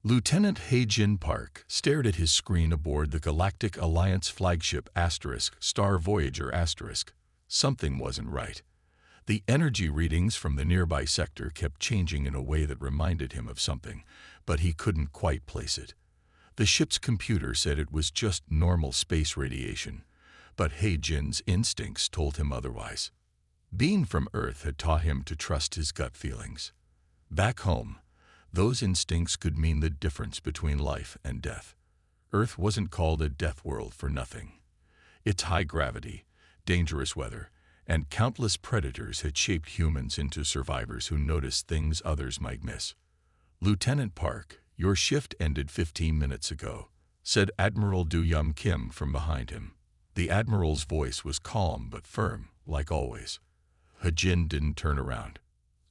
Lieutenant He-Jin Park stared at his screen aboard the Galactic Alliance flagship Star Voyager *. Something wasn't right. The energy readings from the nearby sector kept changing in a way that reminded him of something, but he couldn't quite place it. The ship's computer said it was just normal space radiation, but He-Jin's instincts told him otherwise. Being from Earth had taught him to trust his gut feelings. Back home, those instincts could mean the difference between life and death. Earth wasn't called a death world for nothing. Its high gravity, dangerous weather, and countless predators had shaped humans into survivors who noticed things others might miss. "Lieutenant Park, your shift ended 15 minutes ago," said Admiral Do-Yum Kim from behind him. The Admiral's voice was calm but firm, like always. He-Jin didn't turn around.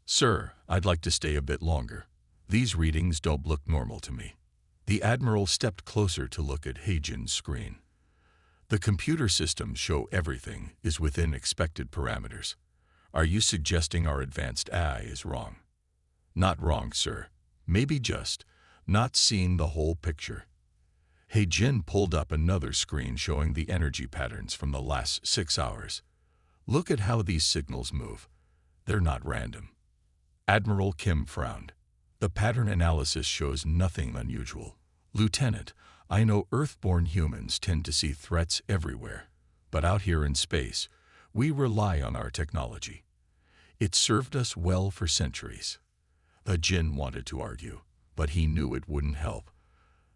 "Sir, I'd like to stay a bit longer. These readings don't look normal to me." The Admiral stepped closer to look at He-Jin's screen. "The computer systems show everything is within expected parameters. Are you suggesting our advanced AI is wrong?" "Not wrong, sir. Maybe just not seeing the whole picture." He-Jin pulled up another screen showing the energy patterns from the last 6 hours. "Look at how these signals move. They're not random." Admiral Kim frowned. "The pattern analysis shows nothing unusual. Lieutenant, I know Earth-born humans tend to see threats everywhere, but out here in space, we rely on our technology. It served us well for centuries." He-Jin wanted to argue, but he knew it wouldn't help.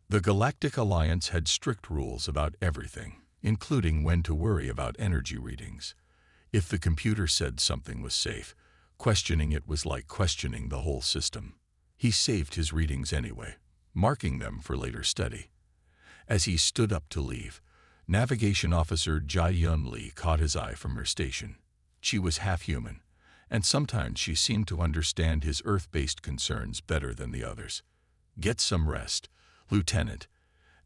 The Galactic Alliance had strict rules about everything, including when to worry about energy readings. If the computer said something was safe, questioning it was like questioning the whole system. He saved his readings anyway, marking them for later study. As he stood up to leave, Navigation Officer Jae-Yun Lee caught his eye from her station. She was half-human, and sometimes she seemed to understand his Earth-based concerns better than the others. "Get some rest, Lieutenant,"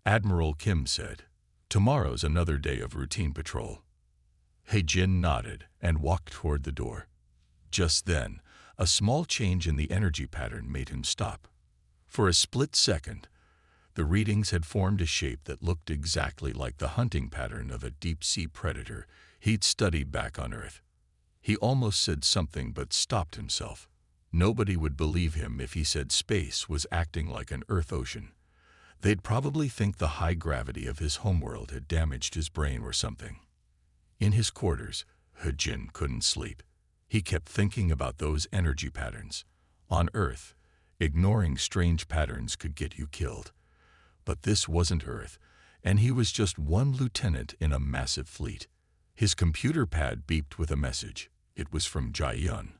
Admiral Kim said. "Tomorrow's another day of routine patrol." He-Jin nodded and walked toward the door. Just then, a small change in the energy pattern made him stop. For a split second, the readings had formed a shape that looked exactly like the hunting pattern of a deep-sea predator he'd studied back on Earth. He almost said something but stopped himself. Nobody would believe him if he said space was acting like an Earth ocean. They'd probably think the high gravity of his homeworld had damaged his brain or something. In his quarters, He-Jin couldn't sleep. He kept thinking about those energy patterns. On Earth, ignoring strange patterns could get you killed. But this wasn't Earth, and he was just one lieutenant in a massive fleet. His computer pad beeped with a message. It was from Jae-Yun.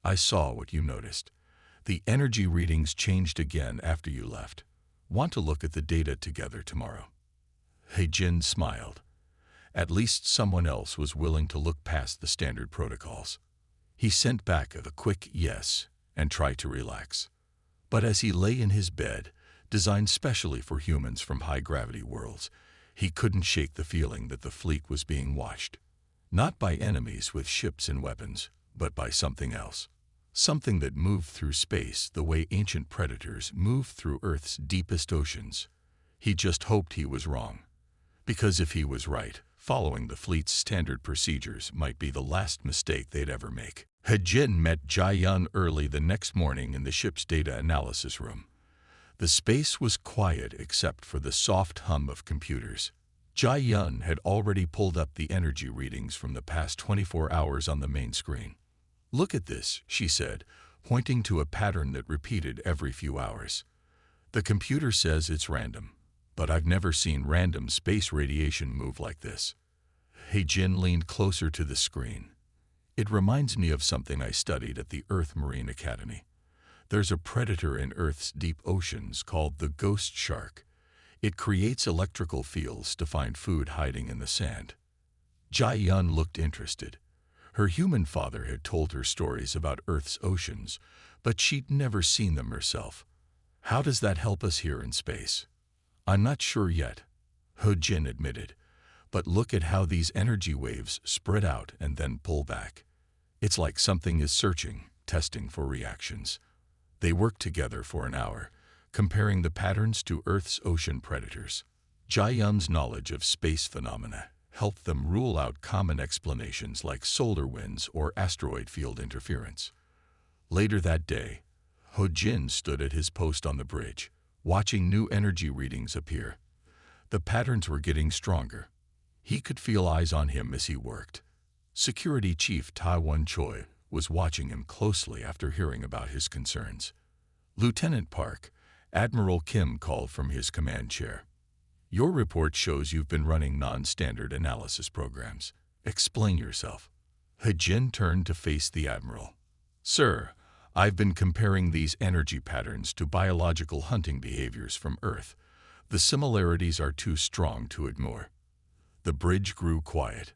"I saw what you noticed. The energy readings changed again after you left. Want to look at the data together tomorrow?" He-Jin smiled. At least someone else was willing to look past the standard protocols. He sent back a quick yes and tried to relax. But as he lay in his bed, designed specially for humans from high-gravity worlds, he couldn't shake the feeling that the fleet was being watched. Not by enemies with ships and weapons, but by something else. Something that moved through space the way ancient predators moved through Earth's deepest oceans. He just hoped he was wrong. Because if he was right, following the fleet's standard procedures might be the last mistake they'd ever make. He-Jin met Jae-Yun early the next morning in the ship's data analysis room. The space was quiet except for the soft hum of computers. Jae-Yun had already pulled up the energy readings from the past 24 hours on the main screen. "Look at this," she said, pointing to a pattern that repeated every few hours. "The computer says it's random, but I've never seen random space radiation move like this." He-Jin leaned closer to the screen. "It reminds me of something I studied at the Earth Marine Academy. There's a predator in Earth's deep oceans called the ghost shark. It creates electrical fields to find food hiding in the sand." Jae-Yun looked interested. Her human father had told her stories about Earth's oceans, but she'd never seen them herself. "How does that help us here in space?" "I'm not sure yet," He-Jin admitted. "But look at how these energy waves spread out and then pull back. It's like something is searching, testing for reactions." They worked together for an hour, comparing the patterns to Earth's ocean predators. Jai-yun's knowledge of space phenomena helped them rule out common explanations like solar winds or asteroid field interference. Later that day, Ho-jin stood at his post on the bridge, watching new energy readings appear. The patterns were getting stronger. He could feel eyes on him as he worked. Security Chief Taiwan Choi was watching him closely after hearing about his concerns. Lieutenant Park, Admiral Kim called from his command chair. "Your report shows you've been running non-standard analysis programs. Explain yourself." Ho-jin turned to face the admiral. "Sir, I've been comparing these energy patterns to biological hunting behaviors from Earth. The similarities are too strong to ignore." The bridge grew quiet.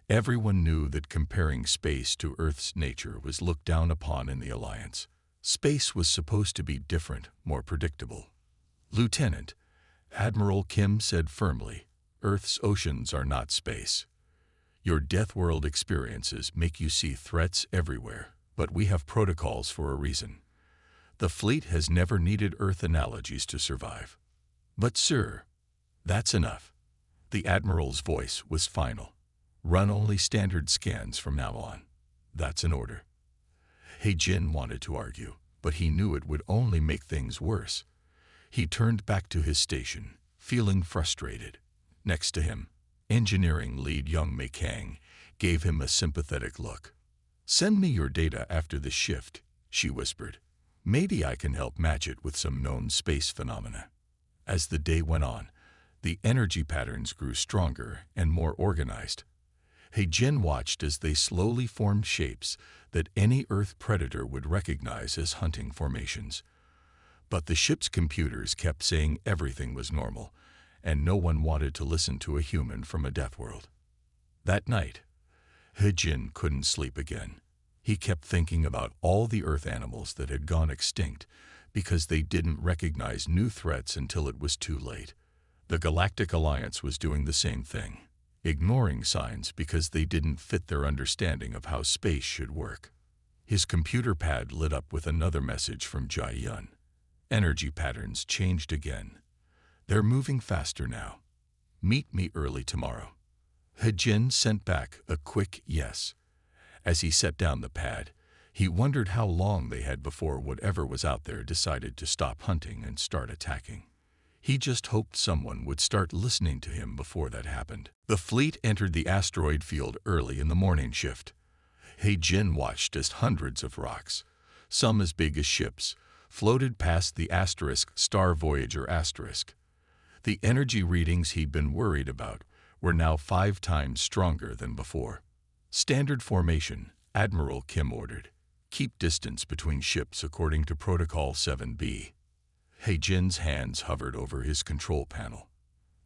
Everyone knew that comparing space to Earth's nature was looked down upon in the Alliance. Space was supposed to be different, more predictable. "Lieutenant," Admiral Kim said firmly, "Earth's oceans are not space. Your Death World experiences make you see threats everywhere, but we have protocols for a reason. The fleet has never needed Earth analogies to survive." "But sir," "That's enough." The Admiral's voice was final. "Run only standard scans from now on. That's an order." Ho-jin wanted to argue, but he knew it would only make things worse. He turned back to his station, feeling frustrated. Next to him, engineering lead Young Mei Kang gave him a sympathetic look. "Send me your data after the shift," she whispered. "Maybe I can help match it with some known space phenomena." As the day went on, the energy patterns grew stronger and more organized. Ho-jin watched as they slowly formed shapes that any Earth predator would recognize as hunting formations. But the ship's computers kept saying everything was normal, and no one wanted to listen to a human from a death world. That night, Ho-jin couldn't sleep again. He kept thinking about all the Earth animals that had gone extinct because they didn't recognize new threats until it was too late. The Galactic Alliance was doing the same thing, ignoring signs because they didn't fit their understanding of how space should work. His computer pad lit up with another message from Jai-yun. Energy patterns changed again. "They're moving faster now. Meet me early tomorrow." Ho-jin sent back a quick yes. As he set down the pad, he wondered how long they had before whatever was out there decided to stop hunting and start attacking. He just hoped someone would start listening to him before that happened. The fleet entered the asteroid field early in the morning shift. Ho-jin watched as hundreds of rocks, some as big as ships, floated past the Star Voyager asterisk. The energy readings he'd been worried about were now 5 times stronger than before. "Standard formation," Admiral Kim ordered. "Keep distance between ships according to Protocol 7B. Ho-jin's hands hovered over his control panel.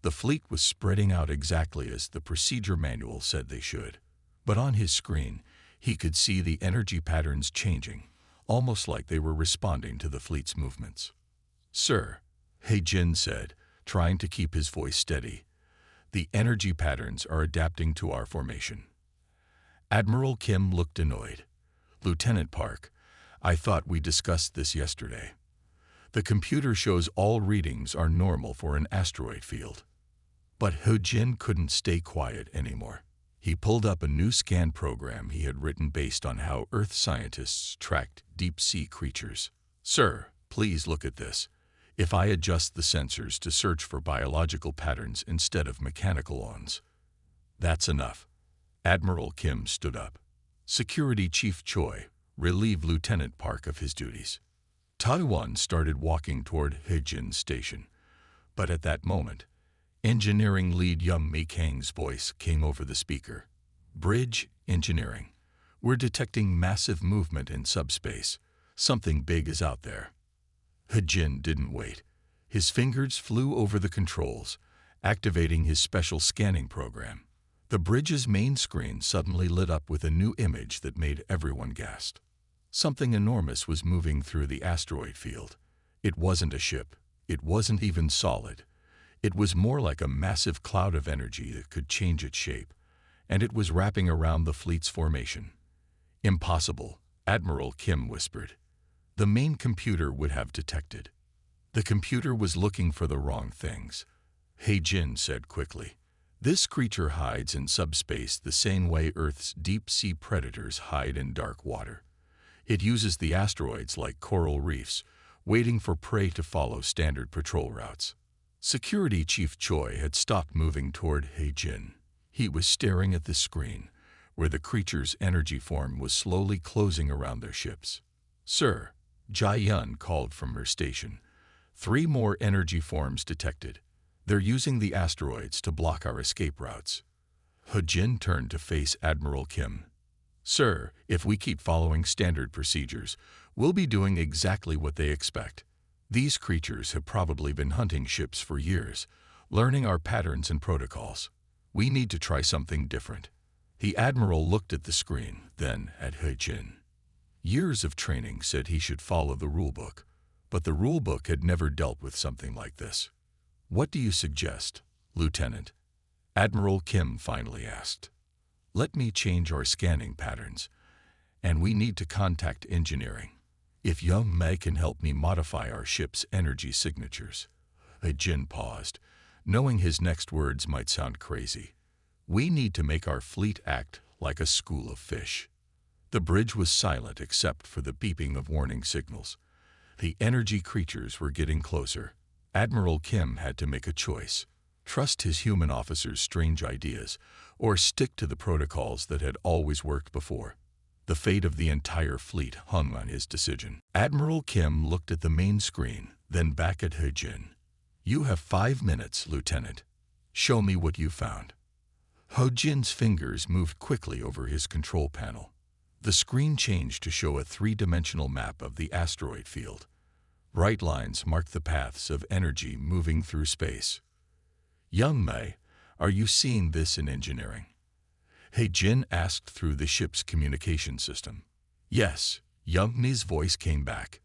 The fleet was spreading out exactly as the procedure manual said they should. But on his screen, he could see the energy patterns changing, almost like they were responding to the fleet's movements. "Sir," Ho-jin said, trying to keep his voice steady, "the energy patterns are adapting to our formation." Admiral Kim looked annoyed. "Lieutenant Park, I thought we discussed this yesterday. The computer shows all readings are normal for an asteroid field." But Ho-jin couldn't stay quiet anymore. He pulled up a new scan program he had written based on how Earth scientists tracked deep-sea creatures. "Sir, please look at this. If I adjust the sensors to search for biological patterns instead of mechanical ones." "That's enough." Admiral Kim stood up. Security Chief Choi relieved Lieutenant Park of his duties. Taiwan started walking toward Ho-jin's station, but at that moment, engineering lead Young Mei Kang's voice came over the speaker. "Bridge engineering. We're detecting massive movement in subspace. Something big is out there." Ho-jin didn't wait. His fingers flew over the controls, activating his special scanning program. The bridge's main screen suddenly lit up with a new image that made everyone gasp. Something enormous was moving through the asteroid field. It wasn't a ship. It wasn't even solid. It was more like a massive cloud of energy that could change its shape, and it was wrapping around the fleet's formation. "Impossible," Admiral Kim whispered. "The main computer would have detected." The computer was looking for the wrong things. He-Jin said quickly. This creature hides in subspace the same way Earth's deep-sea predators hide in dark water. It uses the asteroids like coral reefs, waiting for prey to follow standard patrol routes. Security Chief Choi had stopped moving toward He-Jin. He was staring at the screen, where the creature's energy form was slowly closing around their ships. "Sir," Jai-Yun called from her station. 3 more energy forms detected. They're using the asteroids to block our escape routes. He-Jin turned to face Admiral Kim. "Sir, if we keep following standard procedures, we'll be doing exactly what they expect. These creatures have probably been hunting ships for years, learning our patterns and protocols. We need to try something different." The Admiral looked at the screen, then at He-Jin. Years of training said he should follow the rulebook, but the rulebook had never dealt with something like this. "What do you suggest, Lieutenant?" Admiral Kim finally asked. "Let me change our scanning patterns, and we need to contact engineering. If young Mei can help me modify our ship's energy signatures." He-Jin paused, knowing his next words might sound crazy. "We need to make our fleet act like a school of fish." The bridge was silent except for the beeping of warning signals. The energy creatures were getting closer. Admiral Kim had to make a choice: trust his human officers' strange ideas, or stick to the protocols that had always worked before. The fate of the entire fleet hung on his decision. Admiral Kim looked at the main screen, then back at He-Jin. "You have 5 minutes, Lieutenant. Show me what you found." He-Jin's fingers moved quickly over his control panel. The screen changed to show a 3-dimensional map of the asteroid field. Bright lines marked the paths of energy moving through space. "Young Mei, are you seeing this in engineering?" He-Jin asked through the ship's communication system. "Yes," Young Mei's voice came back.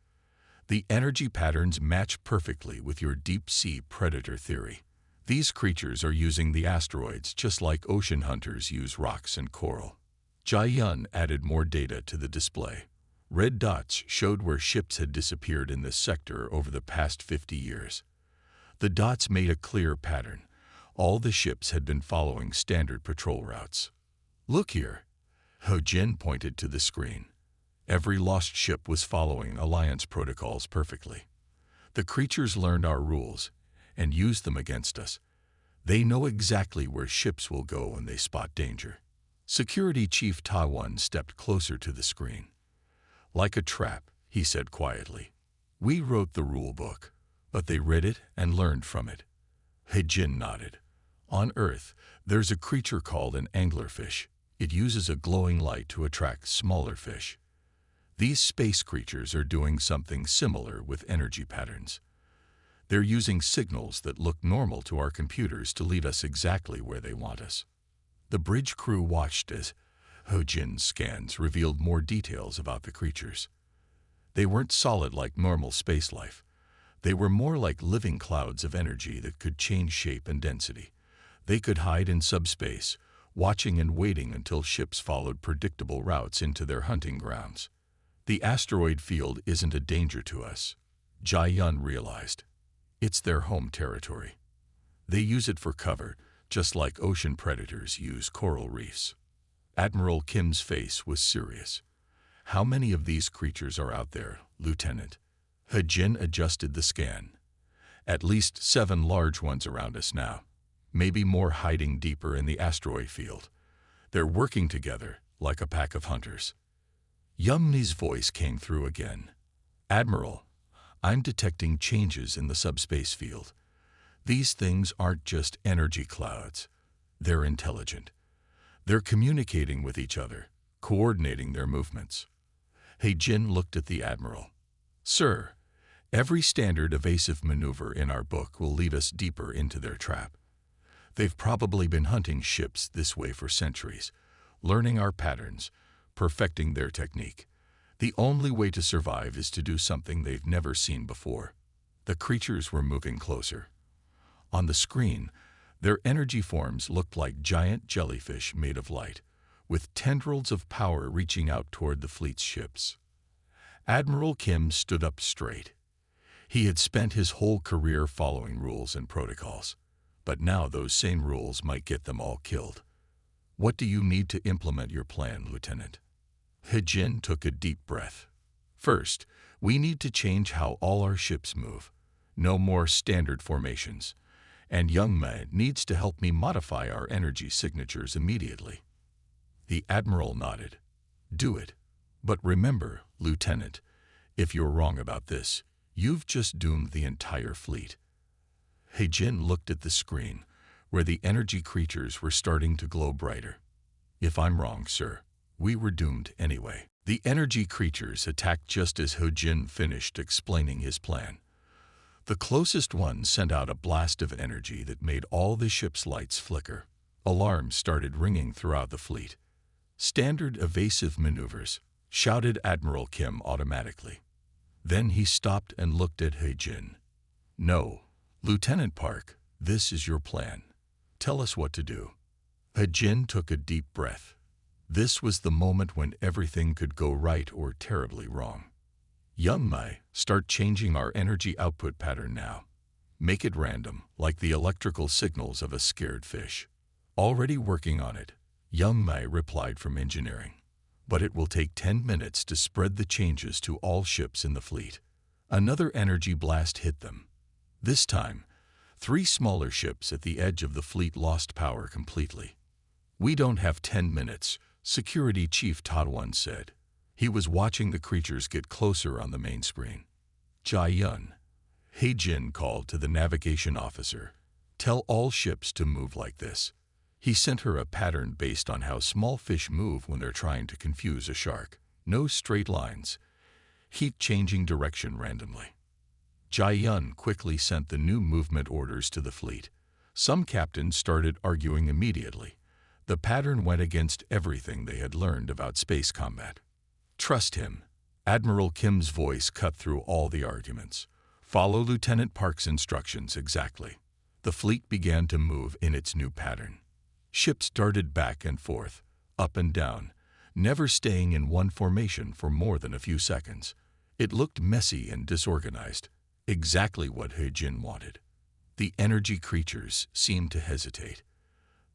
"The energy patterns match perfectly with your deep-sea predator theory. These creatures are using the asteroids just like ocean hunters use rocks and coral." Jai-Yun added more data to the display. Red dots showed where ships had disappeared in this sector over the past 50 years. The dots made a clear pattern. All the ships had been following standard patrol routes. "Look here." He-Jin pointed to the screen. Every lost ship was following Alliance protocols perfectly. The creatures learned our rules and used them against us. They know exactly where ships will go when they spot danger. Security Chief Ta-Won stepped closer to the screen. "Like a trap," he said quietly. "We wrote the rule book, but they read it and learned from it." He-Jin nodded. "On Earth, there's a creature called an anglerfish. It uses a glowing light to attract smaller fish. These space creatures are doing something similar with energy patterns. They're using signals that look normal to our computers to lead us exactly where they want us." The bridge crew watched as He-Jin's scans revealed more details about the creatures. They weren't solid like normal space life. They were more like living clouds of energy that could change shape and density. They could hide in subspace, watching and waiting until ships followed predictable routes into their hunting grounds. "The asteroid field isn't a danger to us," Jai-Yun realized. "It's their home territory. They use it for cover, just like ocean predators use coral reefs." Admiral Kim's face was serious. "How many of these creatures are out there, Lieutenant?" He-Jin adjusted the scan. "At least 7 large ones around us now. Maybe more hiding deeper in the asteroid field. They're working together like a pack of hunters." Young Mei's voice came through again. "Admiral, I'm detecting changes in the subspace field. These things aren't just energy clouds. They're intelligent. They're communicating with each other, coordinating their movements." He-Jin looked at the Admiral. "Sir, every standard evasive maneuver in our book will lead us deeper into their trap. They've probably been hunting ships this way for centuries, learning our patterns, perfecting their technique. The only way to survive is to do something they've never seen before." The creatures were moving closer. On the screen, their energy forms looked like giant jellyfish made of light, with tendrils of power reaching out toward the fleet's ships. Admiral Kim stood up straight. He had spent his whole career following rules and protocols, but now those same rules might get them all killed. What do you need to implement your plan, Lieutenant? He-Jin took a deep breath. First, we need to change how all our ships move. No more standard formations. And Young Mei needs to help me modify our energy signatures immediately. The Admiral nodded. Do it. But remember, Lieutenant, if you're wrong about this, you've just doomed the entire fleet. He-Jin looked at the screen, where the energy creatures were starting to glow brighter. If I'm wrong, sir, we were doomed anyway. The energy creatures attacked just as He-Jin finished explaining his plan. The closest one sent out a blast of energy that made all the ship's lights flicker. Alarms started ringing throughout the fleet. Standard evasive maneuvers, shouted Admiral Kim automatically. Then he stopped and looked at He-Jin. No, Lieutenant Park, this is your plan. Tell us what to do. He-Jin took a deep breath. This was the moment when everything could go right or terribly wrong. Young Mei, start changing our energy output pattern now. Make it random, like the electrical signals of a scared fish. Already working on it, Young Mei replied from engineering. But it will take 10 minutes to spread the changes to all ships in the fleet. Another energy blast hit them. This time, 3 smaller ships at the edge of the fleet lost power completely. We don't have 10 minutes, Security Chief Tadwan said. He was watching the creatures get closer on the main screen. Jia-Yun, He-Jin called to the navigation officer. Tell all ships to move like this. He sent her a pattern based on how small fish move when they're trying to confuse a shark. No straight lines. Keep changing direction randomly. Jia-Yun quickly sent the new movement orders to the fleet. Some captains started arguing immediately. The pattern went against everything they had learned about space combat. Trust him. Admiral Kim's voice cut through all the arguments. Follow Lieutenant Park's instructions exactly. The fleet began to move in its new pattern. Ships darted back and forth, up and down, never staying in one formation for more than a few seconds. It looked messy and disorganized, exactly what He-Jin wanted. The energy creatures seemed to hesitate.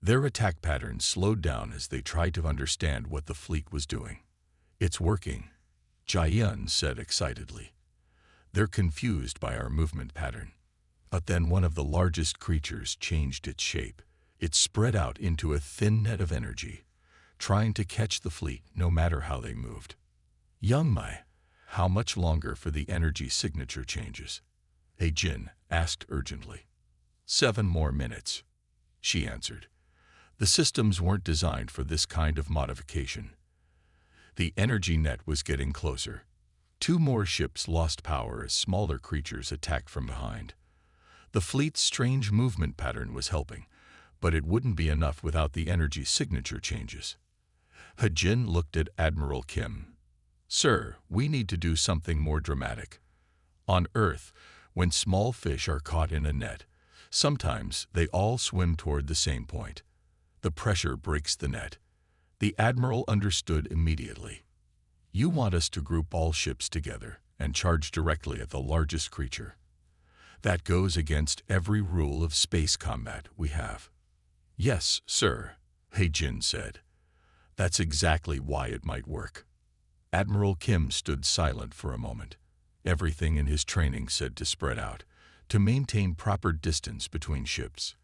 Their attack patterns slowed down as they tried to understand what the fleet was doing. It's working, Jia-Yun said excitedly. They're confused by our movement pattern. But then one of the largest creatures changed its shape. It spread out into a thin net of energy, trying to catch the fleet no matter how they moved. Young Mei, how much longer for the energy signature changes? He-Jin asked urgently. 7 more minutes, she answered. The systems weren't designed for this kind of modification. The energy net was getting closer. 2 more ships lost power as smaller creatures attacked from behind. The fleet's strange movement pattern was helping, but it wouldn't be enough without the energy signature changes. He-Jin looked at Admiral Kim. Sir, we need to do something more dramatic. On Earth, when small fish are caught in a net, sometimes they all swim toward the same point. The pressure breaks the net. The Admiral understood immediately. You want us to group all ships together and charge directly at the largest creature. That goes against every rule of space combat we have. Yes, sir, He-Jin said. That's exactly why it might work. Admiral Kim stood silent for a moment. Everything in his training said to spread out, to maintain proper distance between ships.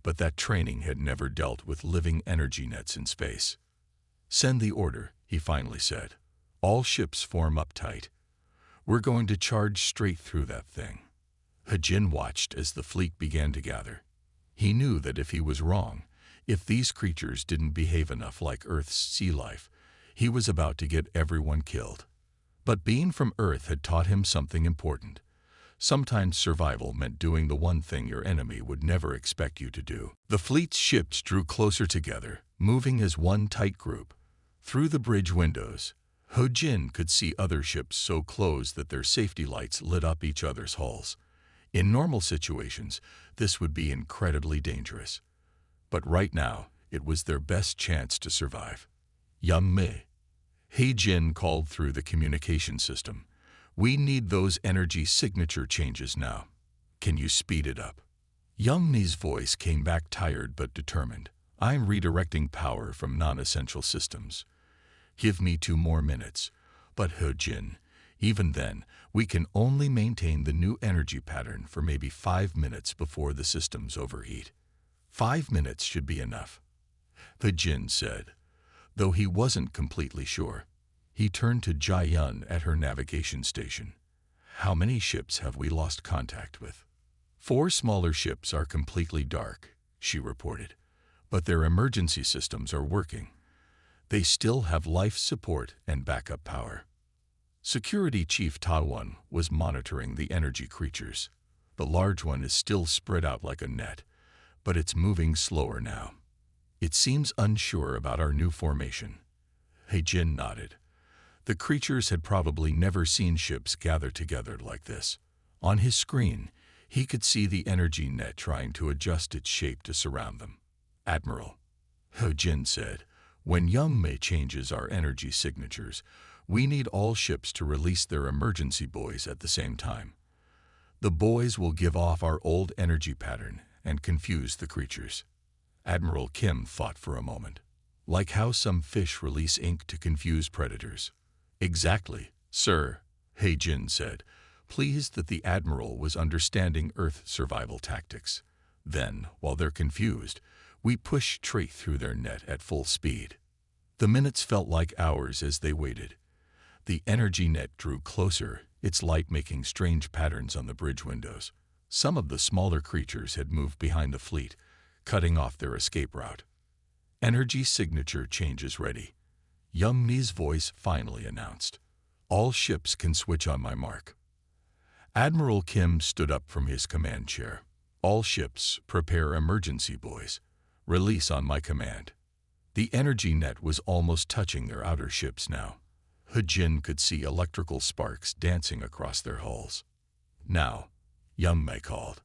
But that training had never dealt with living energy nets in space. Send the order, he finally said. All ships form up tight. We're going to charge straight through that thing. He-Jin watched as the fleet began to gather. He knew that if he was wrong, if these creatures didn't behave enough like Earth's sea life, he was about to get everyone killed. But being from Earth had taught him something important. Sometimes survival meant doing the one thing your enemy would never expect you to do. The fleet's ships drew closer together, moving as one tight group. Through the bridge windows, He-Jin could see other ships so close that their safety lights lit up each other's hulls. In normal situations, this would be incredibly dangerous. But right now, it was their best chance to survive. Young Mei, He-Jin called through the communication system. We need those energy signature changes now. Can you speed it up? Young Mi's voice came back tired but determined. I'm redirecting power from non-essential systems. Give me 2 more minutes. But He-Jin, even then, we can only maintain the new energy pattern for maybe 5 minutes before the systems overheat. 5 minutes should be enough, He-Jin said, though he wasn't completely sure. He turned to Jia-Yun at her navigation station. How many ships have we lost contact with? 4 smaller ships are completely dark, she reported, but their emergency systems are working. They still have life support and backup power. Security Chief Ta-Won was monitoring the energy creatures. The large one is still spread out like a net, but it's moving slower now. It seems unsure about our new formation. He-Jin nodded. The creatures had probably never seen ships gather together like this. On his screen, he could see the energy net trying to adjust its shape to surround them. Admiral, He-Jin said, when Young Mi changes our energy signatures, we need all ships to release their emergency buoys at the same time. The buoys will give off our old energy pattern and confuse the creatures. Admiral Kim thought for a moment. Like how some fish release ink to confuse predators. Exactly, sir, He-Jin said, pleased that the Admiral was understanding Earth survival tactics. Then, while they're confused, we push straight through their net at full speed. The minutes felt like hours as they waited. The energy net drew closer, its light making strange patterns on the bridge windows. Some of the smaller creatures had moved behind the fleet, cutting off their escape route. Energy signature changes ready. Young Mi's voice finally announced. All ships can switch on my mark. Admiral Kim stood up from his command chair. All ships, prepare emergency buoys. Release on my command. The energy net was almost touching their outer ships now. He-Jin could see electrical sparks dancing across their hulls. Now, Young Mi called.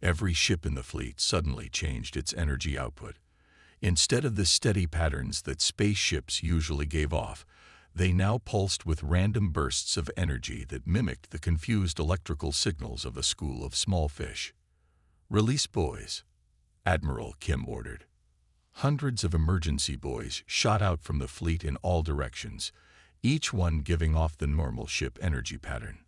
Every ship in the fleet suddenly changed its energy output. Instead of the steady patterns that spaceships usually gave off, they now pulsed with random bursts of energy that mimicked the confused electrical signals of a school of small fish. Release buoys, Admiral Kim ordered. Hundreds of emergency buoys shot out from the fleet in all directions, each one giving off the normal ship energy pattern.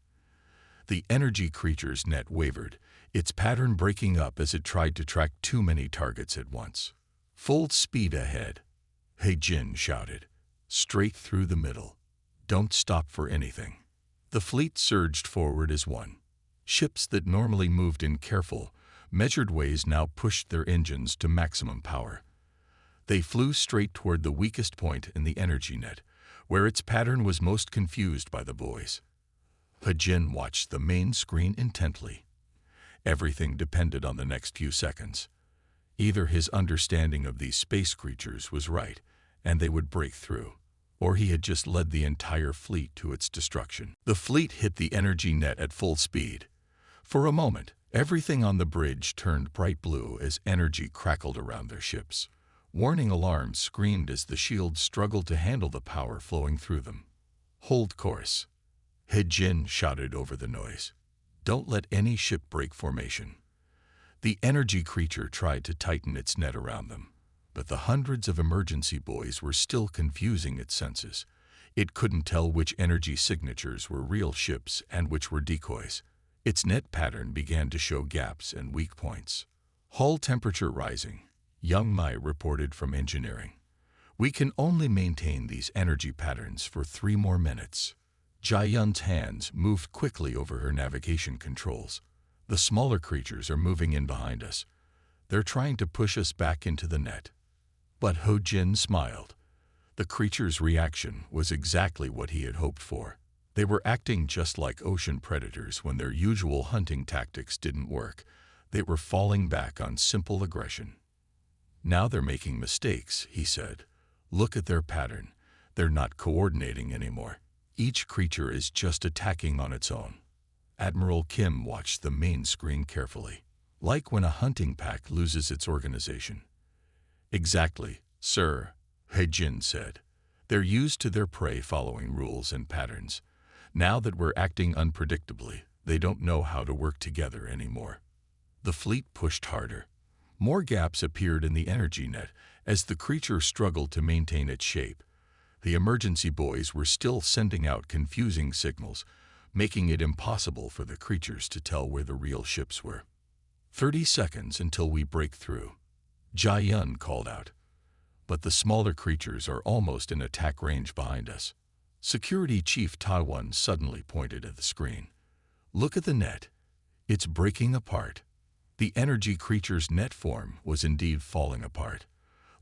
The energy creature's net wavered, its pattern breaking up as it tried to track too many targets at once. Full speed ahead, He-Jin shouted. Straight through the middle. Don't stop for anything. The fleet surged forward as one. Ships that normally moved in careful, measured ways now pushed their engines to maximum power. They flew straight toward the weakest point in the energy net, where its pattern was most confused by the buoys. He-Jin watched the main screen intently. Everything depended on the next few seconds. Either his understanding of these space creatures was right, and they would break through, or he had just led the entire fleet to its destruction. The fleet hit the energy net at full speed. For a moment, everything on the bridge turned bright blue as energy crackled around their ships. Warning alarms screamed as the shields struggled to handle the power flowing through them. Hold course, He-Jin shouted over the noise. Don't let any ship break formation. The energy creature tried to tighten its net around them, but the hundreds of emergency buoys were still confusing its senses. It couldn't tell which energy signatures were real ships and which were decoys. Its net pattern began to show gaps and weak points. Hull temperature rising, Young Mi reported from engineering. We can only maintain these energy patterns for 3 more minutes. Jia-Yun's hands moved quickly over her navigation controls. The smaller creatures are moving in behind us. They're trying to push us back into the net. But He-Jin smiled. The creature's reaction was exactly what he had hoped for. They were acting just like ocean predators when their usual hunting tactics didn't work. They were falling back on simple aggression. Now they're making mistakes, he said. Look at their pattern. They're not coordinating anymore. Each creature is just attacking on its own. Admiral Kim watched the main screen carefully. Like when a hunting pack loses its organization. Exactly, sir, He-Jin said. They're used to their prey following rules and patterns. Now that we're acting unpredictably, they don't know how to work together anymore. The fleet pushed harder. More gaps appeared in the energy net as the creature struggled to maintain its shape. The emergency buoys were still sending out confusing signals, making it impossible for the creatures to tell where the real ships were. 30 seconds until we break through, Jai-yun called out. But the smaller creatures are almost in attack range behind us. Security Chief Taiwan suddenly pointed at the screen. Look at the net. It's breaking apart. The energy creature's net form was indeed falling apart.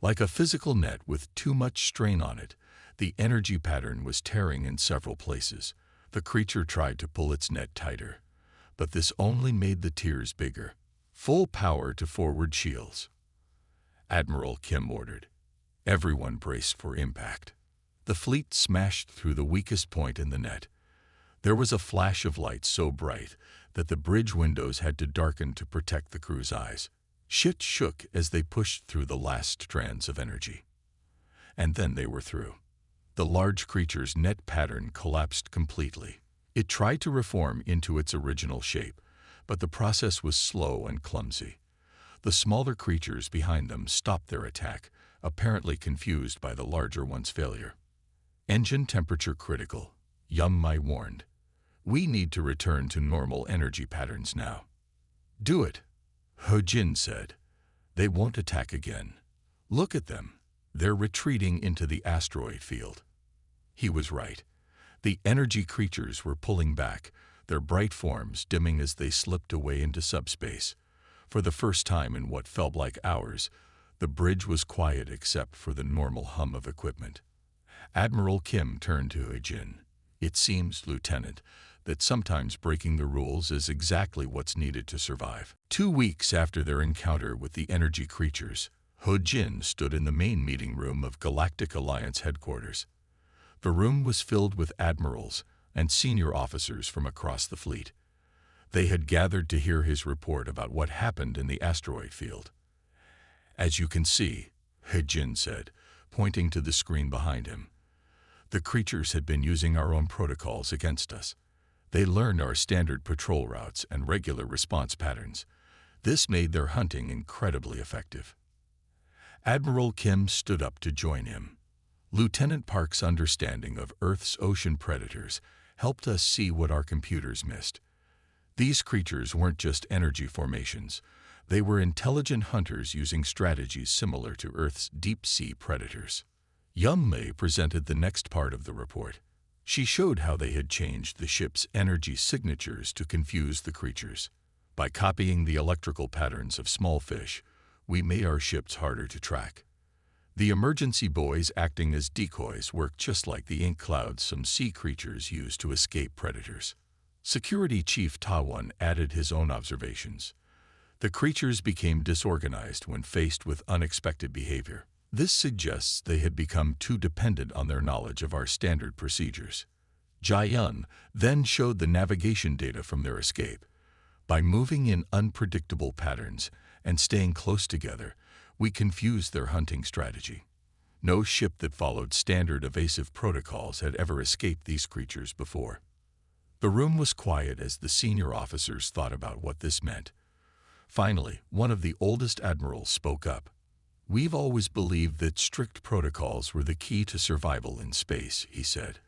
Like a physical net with too much strain on it, the energy pattern was tearing in several places. The creature tried to pull its net tighter, but this only made the tears bigger. Full power to forward shields, Admiral Kim ordered. Everyone braced for impact. The fleet smashed through the weakest point in the net. There was a flash of light so bright that the bridge windows had to darken to protect the crew's eyes. Shit shook as they pushed through the last strands of energy. And then they were through. The large creature's net pattern collapsed completely. It tried to reform into its original shape, but the process was slow and clumsy. The smaller creatures behind them stopped their attack, apparently confused by the larger one's failure. Engine temperature critical, Yum-mai warned. We need to return to normal energy patterns now. Do it, Ho-jin said. They won't attack again. Look at them. They're retreating into the asteroid field. He was right. The energy creatures were pulling back, their bright forms dimming as they slipped away into subspace. For the first time in what felt like hours, the bridge was quiet except for the normal hum of equipment. Admiral Kim turned to Ho-jin. It seems, Lieutenant, that sometimes breaking the rules is exactly what's needed to survive. 2 weeks after their encounter with the energy creatures, Ho-jin stood in the main meeting room of Galactic Alliance headquarters. The room was filled with admirals and senior officers from across the fleet. They had gathered to hear his report about what happened in the asteroid field. As you can see, Ho-jin said, pointing to the screen behind him, the creatures had been using our own protocols against us. They learned our standard patrol routes and regular response patterns. This made their hunting incredibly effective. Admiral Kim stood up to join him. Lieutenant Park's understanding of Earth's ocean predators helped us see what our computers missed. These creatures weren't just energy formations. They were intelligent hunters using strategies similar to Earth's deep-sea predators. Yum-mai presented the next part of the report. She showed how they had changed the ship's energy signatures to confuse the creatures. By copying the electrical patterns of small fish, we made our ships harder to track. The emergency buoys acting as decoys worked just like the ink clouds some sea creatures use to escape predators. Security Chief Taiwan added his own observations. The creatures became disorganized when faced with unexpected behavior. This suggests they had become too dependent on their knowledge of our standard procedures. Jai-yun then showed the navigation data from their escape. By moving in unpredictable patterns and staying close together, we confused their hunting strategy. No ship that followed standard evasive protocols had ever escaped these creatures before. The room was quiet as the senior officers thought about what this meant. Finally, one of the oldest admirals spoke up. We've always believed that strict protocols were the key to survival in space, he said.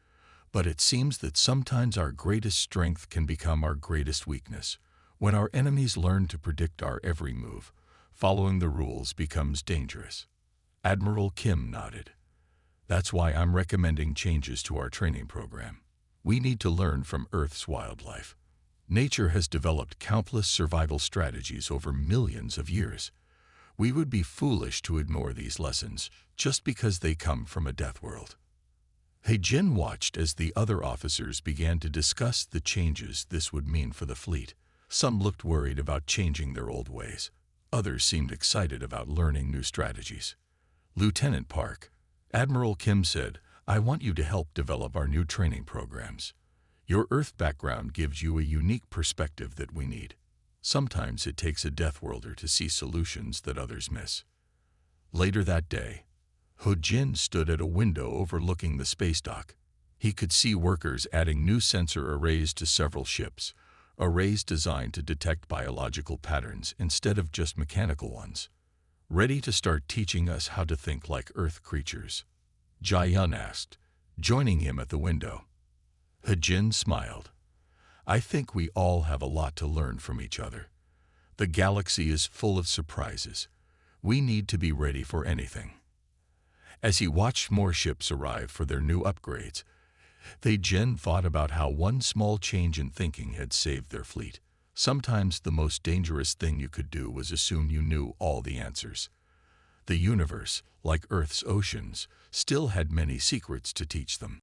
But it seems that sometimes our greatest strength can become our greatest weakness. When our enemies learn to predict our every move, following the rules becomes dangerous. Admiral Kim nodded. That's why I'm recommending changes to our training program. We need to learn from Earth's wildlife. Nature has developed countless survival strategies over millions of years. We would be foolish to ignore these lessons just because they come from a death world. Ho-jin watched as the other officers began to discuss the changes this would mean for the fleet. Some looked worried about changing their old ways. Others seemed excited about learning new strategies. Lieutenant Park, Admiral Kim said, I want you to help develop our new training programs. Your Earth background gives you a unique perspective that we need. Sometimes it takes a death worlder to see solutions that others miss. Later that day, Ho-jin stood at a window overlooking the space dock. He could see workers adding new sensor arrays to several ships, arrays designed to detect biological patterns instead of just mechanical ones, ready to start teaching us how to think like Earth creatures. Jae-yun asked, joining him at the window. Hye-jin smiled. I think we all have a lot to learn from each other. The galaxy is full of surprises. We need to be ready for anything. As he watched more ships arrive for their new upgrades, Hye-jin thought about how one small change in thinking had saved their fleet. Sometimes the most dangerous thing you could do was assume you knew all the answers. The universe, like Earth's oceans, still had many secrets to teach them.